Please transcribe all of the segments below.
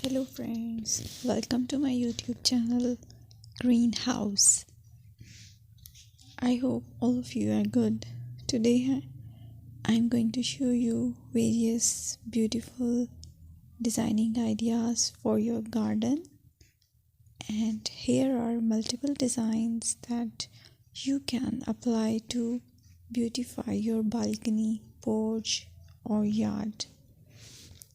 Hello friends, welcome to my YouTube channel Greenhouse. I hope all of you are good. Today I'm going to show you various beautiful designing ideas for your garden, and here are multiple designs that you can apply to beautify your balcony, porch or yard.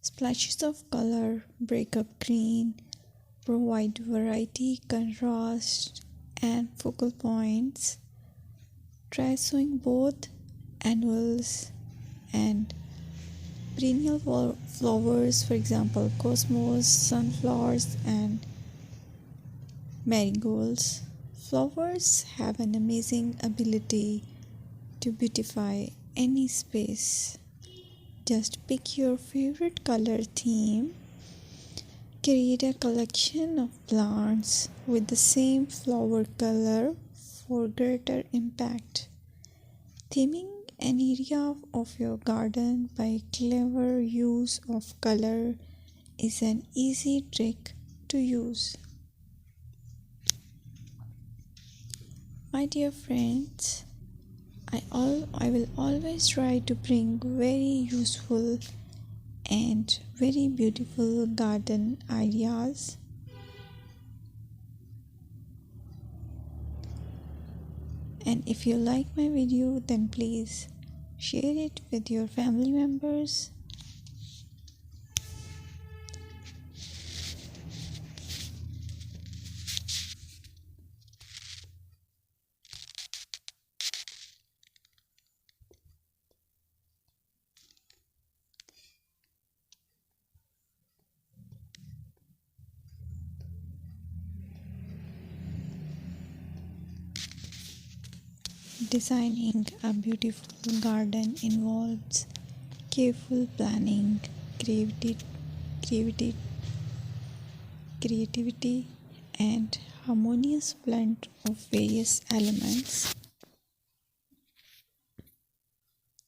Splashes of color break up green, provide variety, contrast, and focal points. Try sowing both annuals and perennial flowers, for example, cosmos, sunflowers, and marigolds. Flowers have an amazing ability to beautify any space. Just pick your favorite color theme. Create a collection of plants with the same flower color for greater impact. Theming an area of your garden by clever use of color is an easy trick to use. My dear friends, I will always try to bring very useful and very beautiful garden ideas. And if you like my video, then please share it with your family members. Designing a beautiful garden involves careful planning, creativity, and harmonious blend of various elements.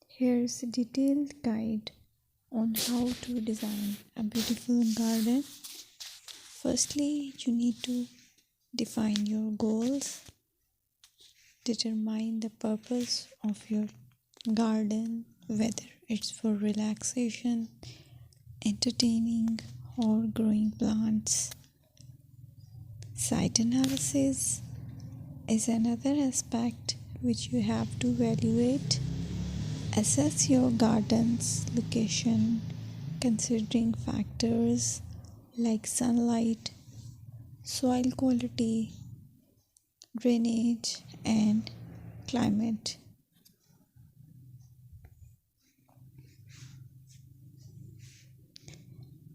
Here's a detailed guide on how to design a beautiful garden. Firstly, you need to define your goals. Determine the purpose of your garden, whether it's for relaxation, entertaining, or growing plants. Site analysis is another aspect which you have to evaluate. Assess your garden's location, considering factors like sunlight, soil quality, drainage, and climate.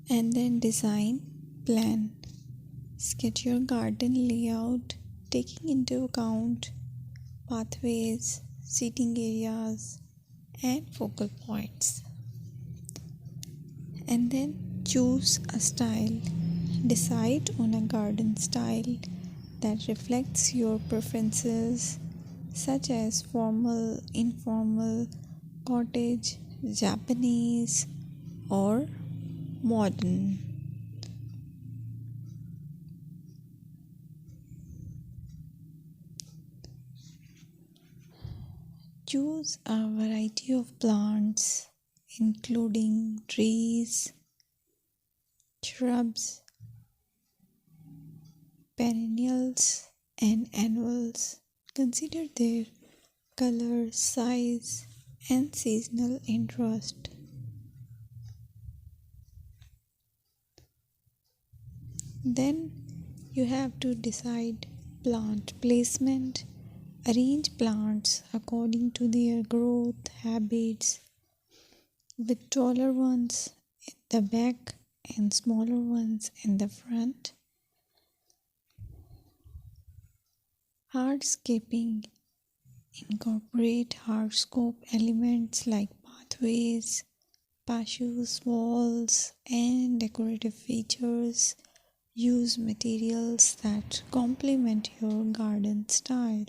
And then design plan. Sketch your garden layout, taking into account pathways, seating areas, and focal points. And then choose a style. Decide on a garden style that reflects your preferences, such as formal, informal, cottage, Japanese, or modern. Choose a variety of plants, including trees, shrubs, perennials, and annuals. Consider their color, size, and seasonal interest. Then you have to decide plant placement. Arrange plants according to their growth habits, with taller ones in the back and smaller ones in the front. Hardscaping. Incorporate hardscape elements like pathways, patios, walls, and decorative features. Use materials that complement your garden style.